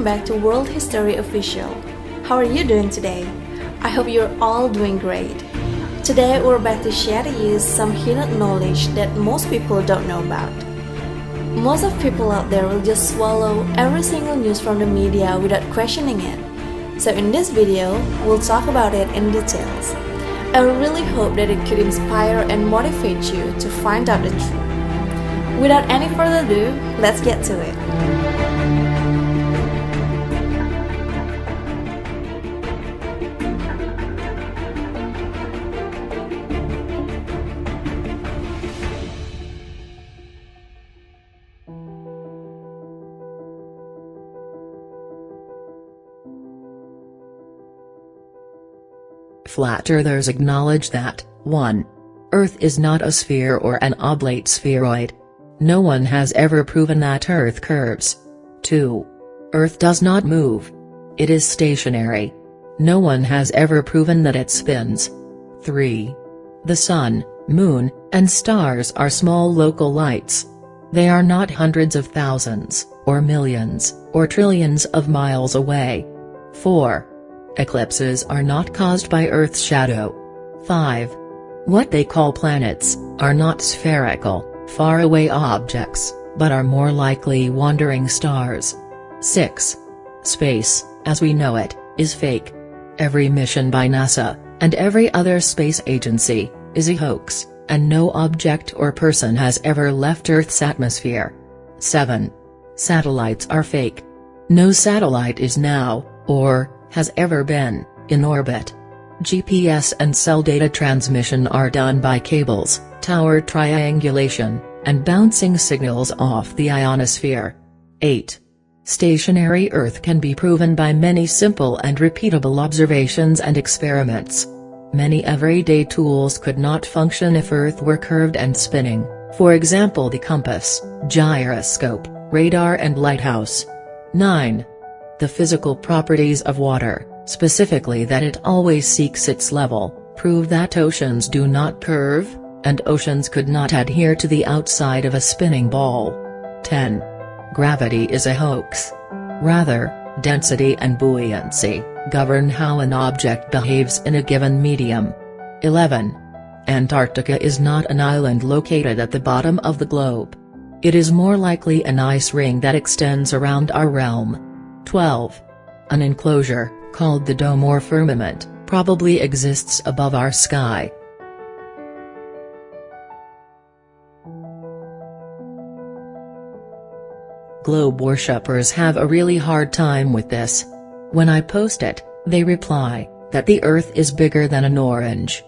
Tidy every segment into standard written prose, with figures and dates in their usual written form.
welcome back to World History Official. How are you doing today? I hope you're all doing great. Today we're back to share to you some hidden knowledge that most people don't know about. Most of people out there will just swallow every single news from the media without questioning it. So in this video, we'll talk about it in details. I really hope that it could inspire and motivate you to find out the truth. Without any further ado, let's get to it. Flat earthers acknowledge that, 1. Earth is not a sphere or an oblate spheroid. No one has ever proven that Earth curves. 2. Earth does not move. It is stationary. No one has ever proven that it spins. 3. The sun, moon, and stars are small local lights. They are not hundreds of thousands, or millions, or trillions of miles away. 4. Eclipses are not caused by Earth's shadow. 5. What they call planets are not spherical, faraway objects, but are more likely wandering stars. 6. Space, as we know it, is fake. Every mission by NASA, and every other space agency, is a hoax, and no object or person has ever left Earth's atmosphere. 7. Satellites are fake. No satellite is now, or has ever been, in orbit. GPS and cell data transmission are done by cables, tower triangulation, and bouncing signals off the ionosphere. 8. Stationary Earth can be proven by many simple and repeatable observations and experiments. Many everyday tools could not function if Earth were curved and spinning, for example the compass, gyroscope, radar and lighthouse. 9. The physical properties of water, specifically that it always seeks its level, prove that oceans do not curve, and oceans could not adhere to the outside of a spinning ball. 10. Gravity is a hoax. Rather, density and buoyancy govern how an object behaves in a given medium. 11. Antarctica is not an island located at the bottom of the globe. It is more likely an ice ring that extends around our realm. 12. An enclosure, called the dome or firmament, probably exists above our sky. Globe worshippers have a really hard time with this. When I post it, they reply that the Earth is bigger than an orange.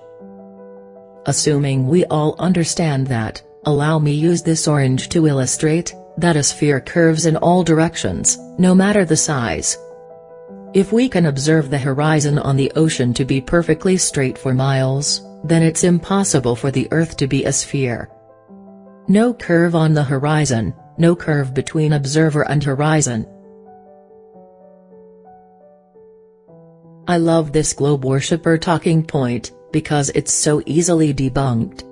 Assuming we all understand that, allow me use this orange to illustrate that a sphere curves in all directions, no matter the size. If we can observe the horizon on the ocean to be perfectly straight for miles, then it's impossible for the Earth to be a sphere. No curve on the horizon, no curve between observer and horizon. I love this globe worshipper talking point, because it's so easily debunked.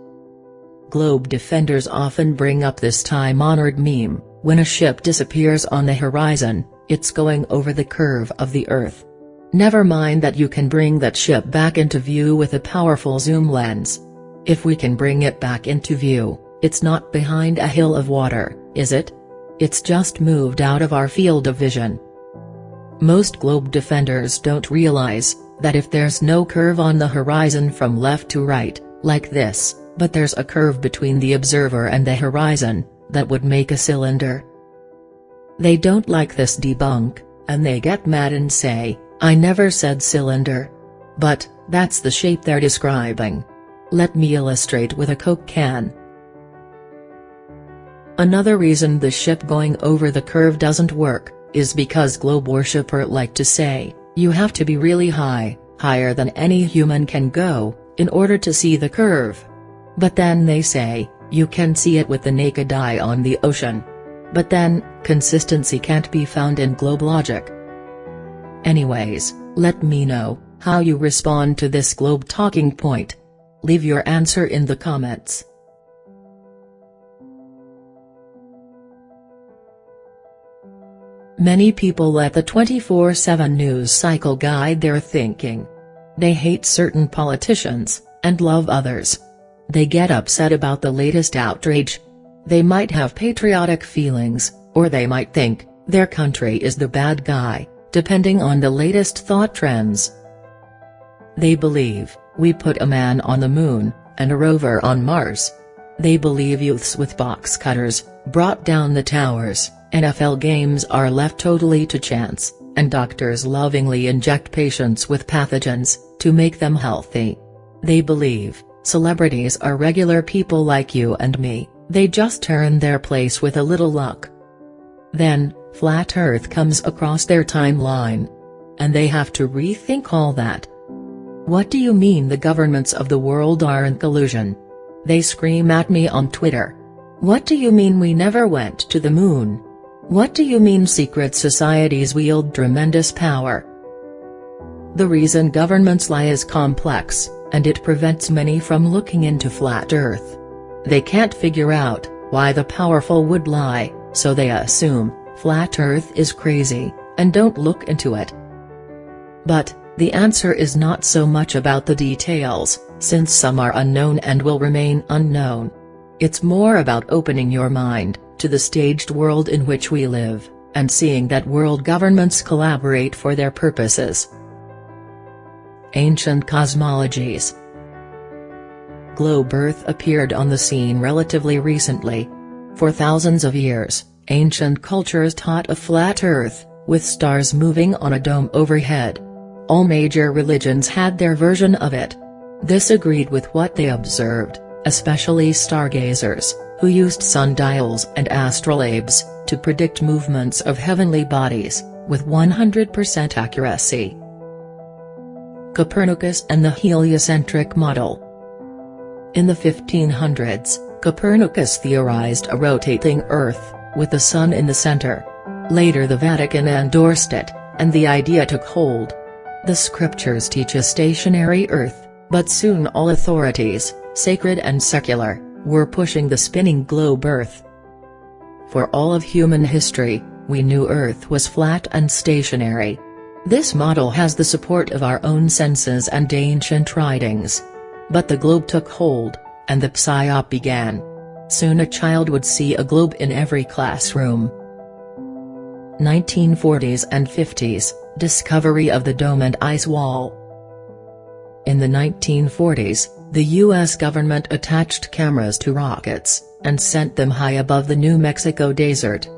Globe defenders often bring up this time-honored meme: when a ship disappears on the horizon, it's going over the curve of the Earth. Never mind that you can bring that ship back into view with a powerful zoom lens. If we can bring it back into view, it's not behind a hill of water, is it? It's just moved out of our field of vision. Most globe defenders don't realize that if there's no curve on the horizon from left to right, like this, but there's a curve between the observer and the horizon, that would make a cylinder. They don't like this debunk, and they get mad and say, "I never said cylinder." But, that's the shape they're describing. Let me illustrate with a Coke can. Another reason the ship going over the curve doesn't work, is because globe worshipper like to say, you have to be really high, higher than any human can go, in order to see the curve. But then they say, you can see it with the naked eye on the ocean. But then, consistency can't be found in globe logic. Anyways, let me know how you respond to this globe talking point. Leave your answer in the comments. Many people let the 24/7 news cycle guide their thinking. They hate certain politicians, and love others. They get upset about the latest outrage. They might have patriotic feelings, or they might think their country is the bad guy, depending on the latest thought trends. They believe we put a man on the moon, and a rover on Mars. They believe youths with box cutters brought down the towers, NFL games are left totally to chance, and doctors lovingly inject patients with pathogens to make them healthy. They believe celebrities are regular people like you and me, they just turn their place with a little luck. Then, Flat Earth comes across their timeline. And they have to rethink all that. What do you mean the governments of the world are in collusion? They scream at me on Twitter. What do you mean we never went to the moon? What do you mean secret societies wield tremendous power? The reason governments lie is complex, and it prevents many from looking into Flat Earth. They can't figure out why the powerful would lie, so they assume Flat Earth is crazy, and don't look into it. But the answer is not so much about the details, since some are unknown and will remain unknown. It's more about opening your mind to the staged world in which we live, and seeing that world governments collaborate for their purposes. Ancient cosmologies. Globe Earth appeared on the scene relatively recently. For thousands of years, ancient cultures taught a flat Earth, with stars moving on a dome overhead. All major religions had their version of it. This agreed with what they observed, especially stargazers, who used sundials and astrolabes to predict movements of heavenly bodies, with 100% accuracy. Copernicus and the heliocentric model. In the 1500s, Copernicus theorized a rotating Earth, with the Sun in the center. Later the Vatican endorsed it, and the idea took hold. The scriptures teach a stationary Earth, but soon all authorities, sacred and secular, were pushing the spinning globe Earth. For all of human history, we knew Earth was flat and stationary. This model has the support of our own senses and ancient writings. But the globe took hold, and the psyop began. Soon a child would see a globe in every classroom. 1940s and 50s, discovery of the dome and ice wall. In the 1940s, the U.S. government attached cameras to rockets, and sent them high above the New Mexico desert.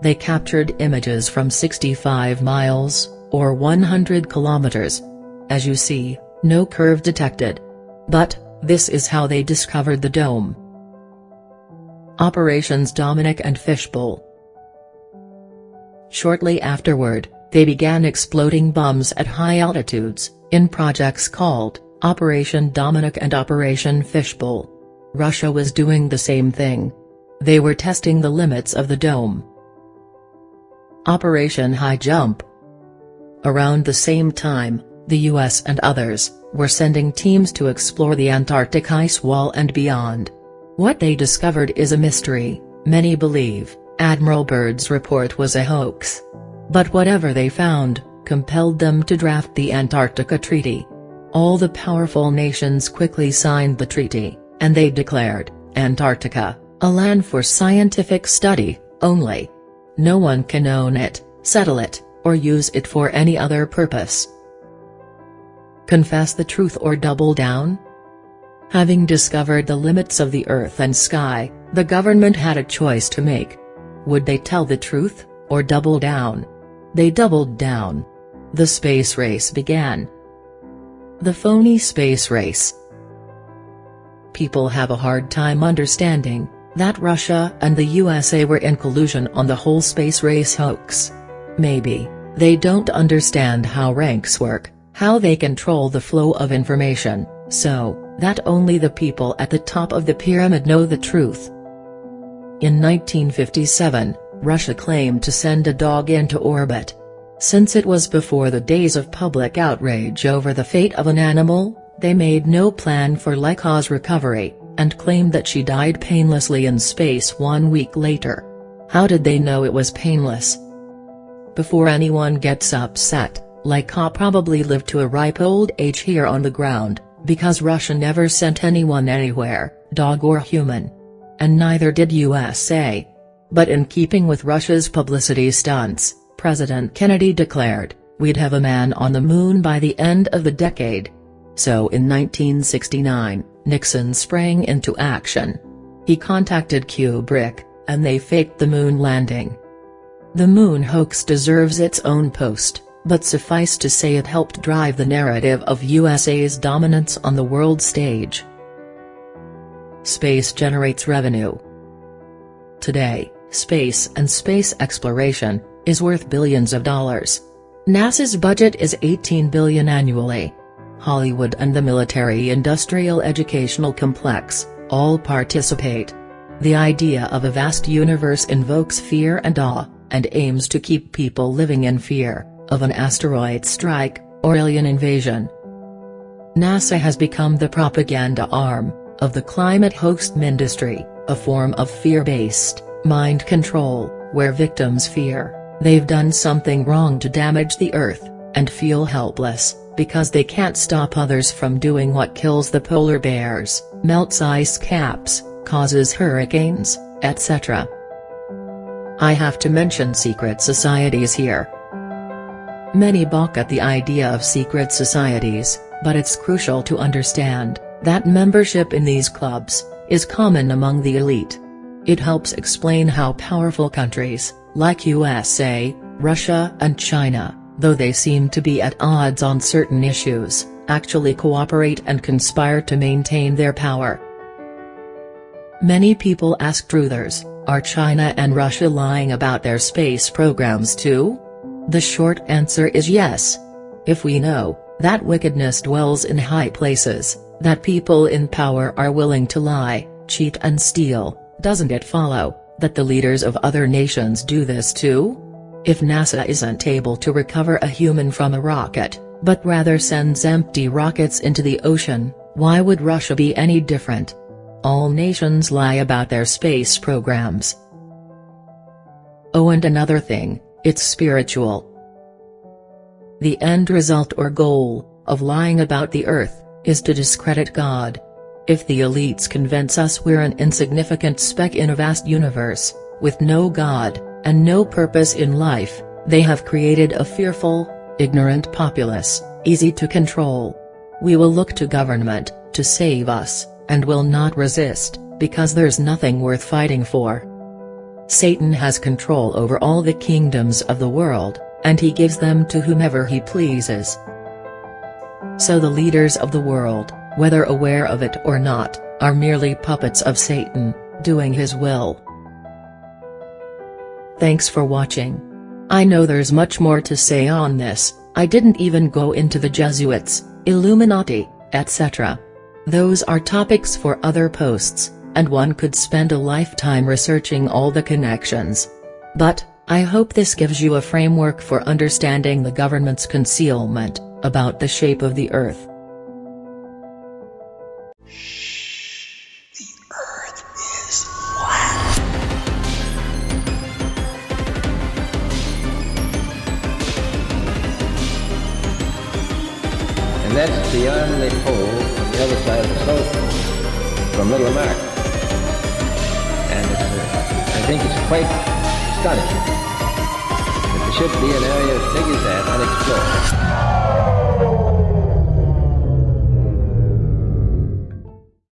They captured images from 65 miles, or 100 kilometers. As you see, no curve detected. But, this is how they discovered the dome. Operations Dominic and Fishbowl. Shortly afterward, they began exploding bombs at high altitudes, in projects called Operation Dominic and Operation Fishbowl. Russia was doing the same thing. They were testing the limits of the dome. Operation High Jump. Around the same time, the US and others were sending teams to explore the Antarctic ice wall and beyond. What they discovered is a mystery. Many believe Admiral Byrd's report was a hoax. But whatever they found, compelled them to draft the Antarctica Treaty. All the powerful nations quickly signed the treaty, and they declared Antarctica a land for scientific study only. No one can own it, settle it, or use it for any other purpose. Confess the truth or double down? Having discovered the limits of the earth and sky, the government had a choice to make. Would they tell the truth, or double down? They doubled down. The space race began. The phony space race. People have a hard time understanding that Russia and the USA were in collusion on the whole space race hoax. Maybe they don't understand how ranks work, how they control the flow of information, so that only the people at the top of the pyramid know the truth. In 1957, Russia claimed to send a dog into orbit. Since it was before the days of public outrage over the fate of an animal, they made no plan for Laika's recovery, and claimed that she died painlessly in space 1 week later. How did they know it was painless? Before anyone gets upset, like I probably lived to a ripe old age here on the ground, because Russia never sent anyone anywhere, dog or human. And neither did USA. But in keeping with Russia's publicity stunts, President Kennedy declared, we'd have a man on the moon by the end of the decade. So in 1969, Nixon sprang into action. He contacted Kubrick, and they faked the moon landing. The moon hoax deserves its own post, but suffice to say it helped drive the narrative of USA's dominance on the world stage. Space generates revenue. Today, space and space exploration is worth billions of dollars. NASA's budget is $18 billion annually. Hollywood and the military-industrial educational complex all participate. The idea of a vast universe invokes fear and awe, and aims to keep people living in fear of an asteroid strike or alien invasion. NASA has become the propaganda arm of the climate hoax industry, a form of fear-based mind control, where victims fear they've done something wrong to damage the Earth, and feel helpless because they can't stop others from doing what kills the polar bears, melts ice caps, causes hurricanes, etc. I have to mention secret societies here. Many balk at the idea of secret societies, but it's crucial to understand that membership in these clubs is common among the elite. It helps explain how powerful countries, like USA, Russia and China, though they seem to be at odds on certain issues, actually cooperate and conspire to maintain their power. Many people ask truthers, are China and Russia lying about their space programs too? The short answer is yes. If we know that wickedness dwells in high places, that people in power are willing to lie, cheat and steal, doesn't it follow that the leaders of other nations do this too? If NASA isn't able to recover a human from a rocket, but rather sends empty rockets into the ocean, why would Russia be any different? All nations lie about their space programs. Oh, and another thing, it's spiritual. The end result or goal of lying about the Earth is to discredit God. If the elites convince us we're an insignificant speck in a vast universe, with no God, and no purpose in life, they have created a fearful, ignorant populace, easy to control. We will look to government to save us, and will not resist, because there's nothing worth fighting for. Satan has control over all the kingdoms of the world, and he gives them to whomever he pleases. So the leaders of the world, whether aware of it or not, are merely puppets of Satan, doing his will. Thanks for watching. I know there's much more to say on this. I didn't even go into the Jesuits, Illuminati, etc. Those are topics for other posts, and one could spend a lifetime researching all the connections. But, I hope this gives you a framework for understanding the government's concealment about the shape of the Earth. And that's beyond the pole on the other side of the South Pole, from Little America. And I think it's quite astonishing that there should be an area as big as that unexplored.